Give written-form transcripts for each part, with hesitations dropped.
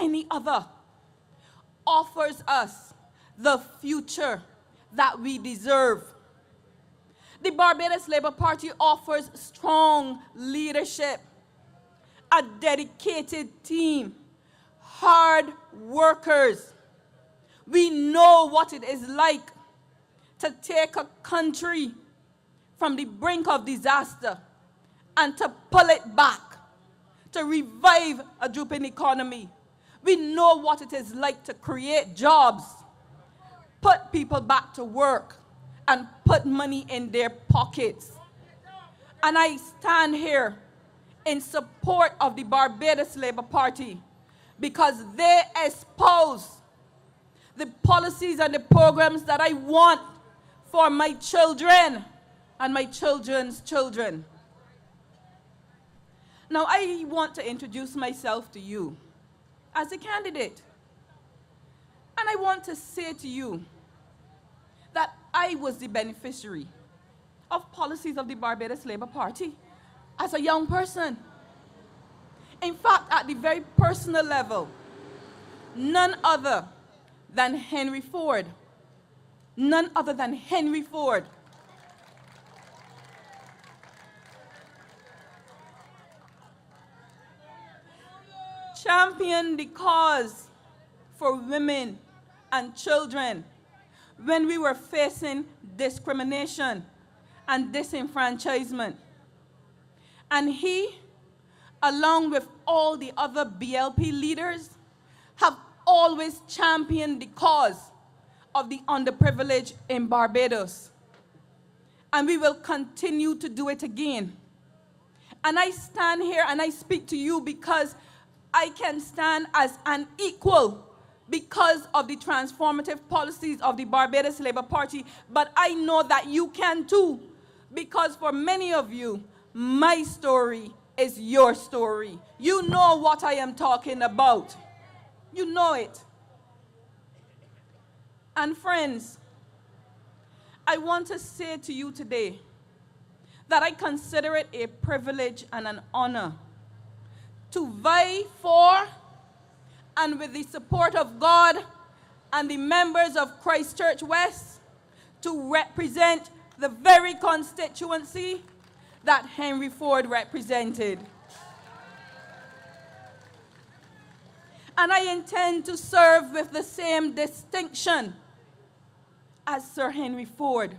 any other offers us the future that we deserve. The Barbados Labour Party offers strong leadership, a dedicated team, hard workers. We know what it is like to take a country from the brink of disaster and to pull it back, to revive a drooping economy. We know what it is like to create jobs, put people back to work, and put money in their pockets. And I stand here in support of the Barbados Labour Party because they espouse the policies and the programs that I want for my children and my children's children. Now, I want to introduce myself to you as a candidate. And I want to say to you that I was the beneficiary of policies of the Barbados Labour Party as a young person. In fact, at the very personal level, none other than Henry Ford, championed the cause for women and children when we were facing discrimination and disenfranchisement. And he, along with all the other BLP leaders, have always championed the cause of the underprivileged in Barbados. And we will continue to do it again. And I stand here and I speak to you because I can stand as an equal because of the transformative policies of the Barbados Labour Party, but I know that you can too, because for many of you, my story is your story. You know what I am talking about. You know it. And friends, I want to say to you today that I consider it a privilege and an honor to vie for, and with the support of God and the members of Christchurch West, to represent the very constituency that Henry Ford represented. And I intend to serve with the same distinction as Sir Henry Ford.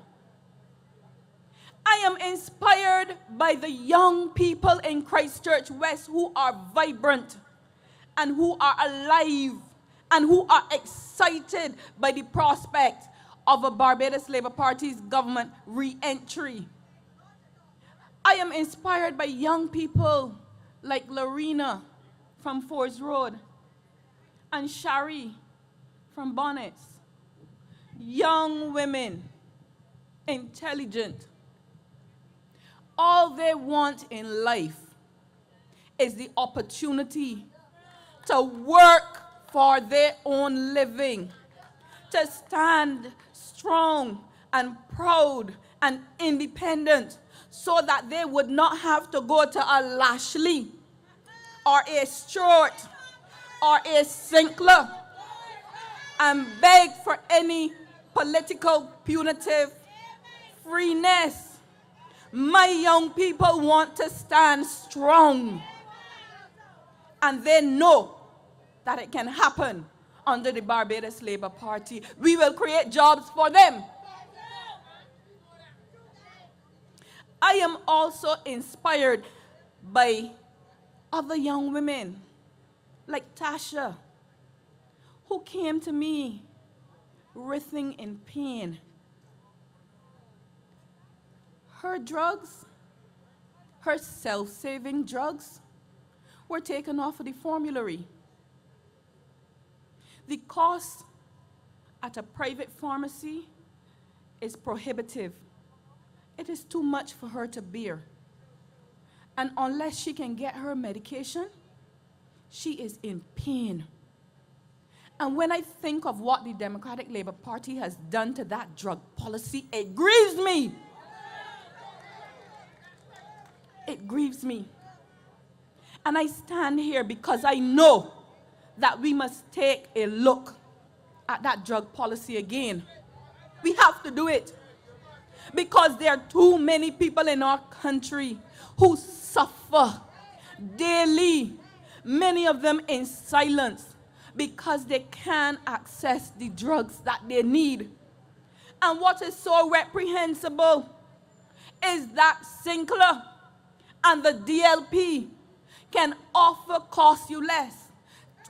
I am inspired by the young people in Christchurch West who are vibrant and who are alive and who are excited by the prospect of a Barbados Labour Party's government re-entry. I am inspired by young people like Lorena from Fords Road and Shari from Bonnets. Young women, intelligent. All they want in life is the opportunity to work for their own living, to stand strong and proud and independent so that they would not have to go to a Lashley or a Stewart or a Sinclair and beg for any political punitive freeness. My young people want to stand strong, and they know that it can happen under the Barbados Labour Party. We will create jobs for them. I am also inspired by other young women like Tasha, who came to me writhing in pain. Her drugs, her self-saving drugs, were taken off of the formulary. The cost at a private pharmacy is prohibitive. It is too much for her to bear. And unless she can get her medication, she is in pain. And when I think of what the Democratic Labour Party has done to that drug policy, it grieves me. It grieves me. And I stand here because I know that we must take a look at that drug policy again. We have to do it because there are too many people in our country who suffer daily, many of them in silence, because they can't access the drugs that they need. And what is so reprehensible is that Sinclair and the DLP can offer cost you less,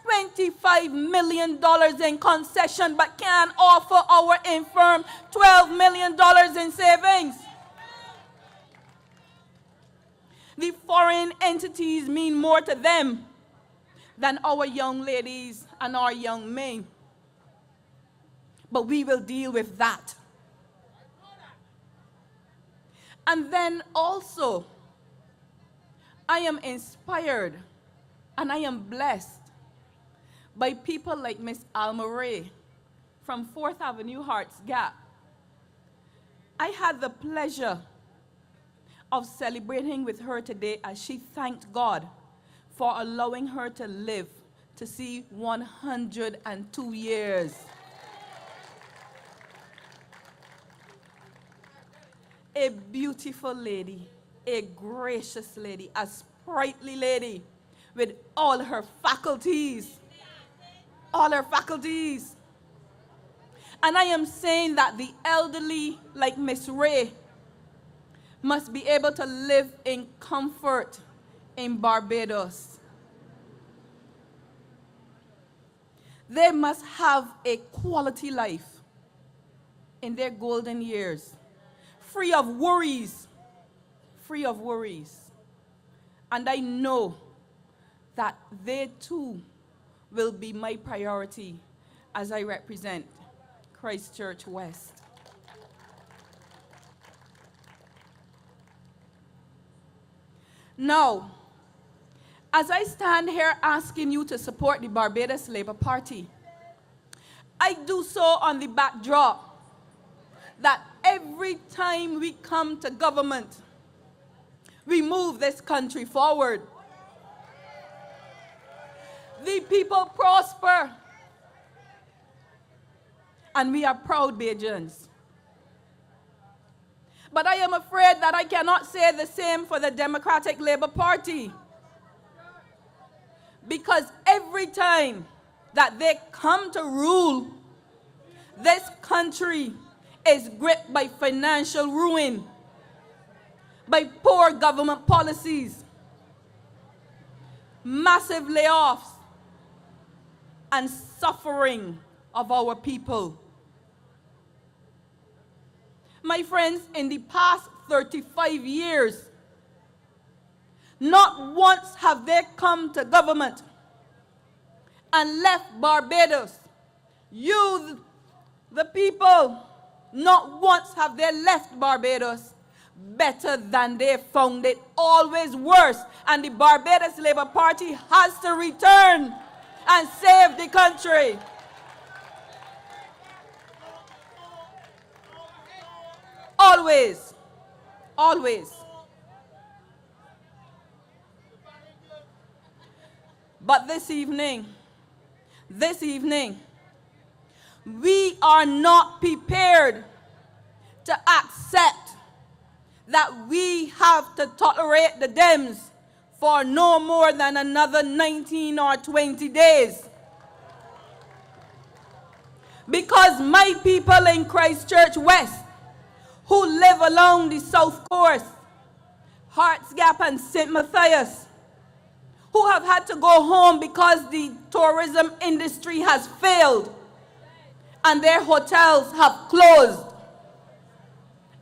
$25 million in concession, but can offer our infirm $12 million in savings. The foreign entities mean more to them than our young ladies and our young men. But we will deal with that. And then also, I am inspired and I am blessed by people like Miss Alma Ray from 4th Avenue Hearts Gap. I had the pleasure of celebrating with her today as she thanked God for allowing her to live to see 102 years. A beautiful lady, a gracious lady, a sprightly lady with all her faculties. All her faculties. And I am saying that the elderly, like Miss Ray, must be able to live in comfort in Barbados. They must have a quality life in their golden years, free of worries, free of worries. And I know that they too will be my priority as I represent Christchurch West. Now, as I stand here asking you to support the Barbados Labour Party, I do so on the backdrop that every time we come to government, we move this country forward. The people prosper. And we are proud Bajans. But I am afraid that I cannot say the same for the Democratic Labour Party. Because every time that they come to rule, this country is gripped by financial ruin, by poor government policies, massive layoffs, and suffering of our people. My friends, in the past 35 years, not once have they come to government and left Barbados. You, the people, not once have they left Barbados better than they found it, always worse. And the Barbados Labour Party has to return and save the country. Always. Always. But this evening, we are not prepared to accept that we have to tolerate the Dems for no more than another 19 or 20 days. Because my people in Christchurch West, who live along the South Coast, Hearts Gap and St. Matthias, who have had to go home because the tourism industry has failed and their hotels have closed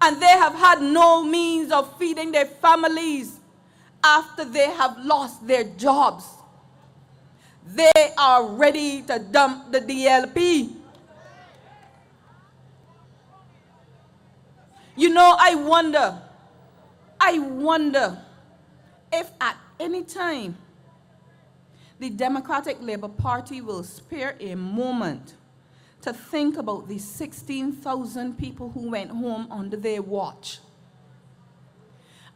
and they have had no means of feeding their families after they have lost their jobs. They are ready to dump the DLP. You know, I wonder if at any time the Democratic Labour Party will spare a moment to think about the 16,000 people who went home under their watch.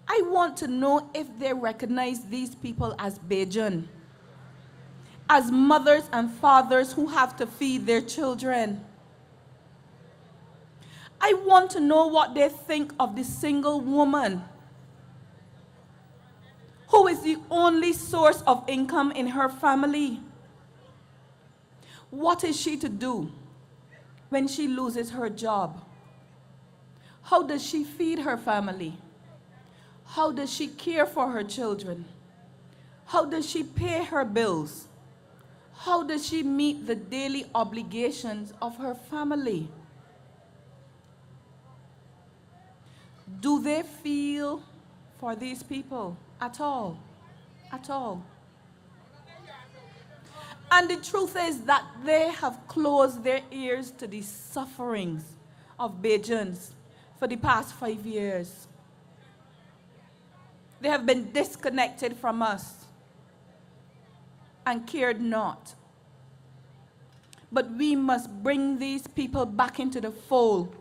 I want to know if they recognize these people as Bajan, as mothers and fathers who have to feed their children. I want to know what they think of the single woman who is the only source of income in her family. What is she to do when she loses her job? How does she feed her family? How does she care for her children? How does she pay her bills? How does she meet the daily obligations of her family? Do they feel for these people at all? At all? And the truth is that they have closed their ears to the sufferings of Bajans for the past 5 years. They have been disconnected from us and cared not. But we must bring these people back into the fold,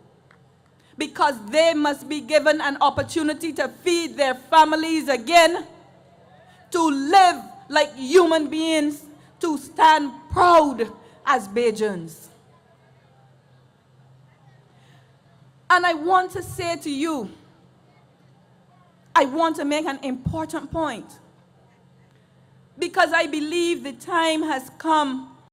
because they must be given an opportunity to feed their families again, to live like human beings, to stand proud as Bajans. And I want to say to you, I want to make an important point, because I believe the time has come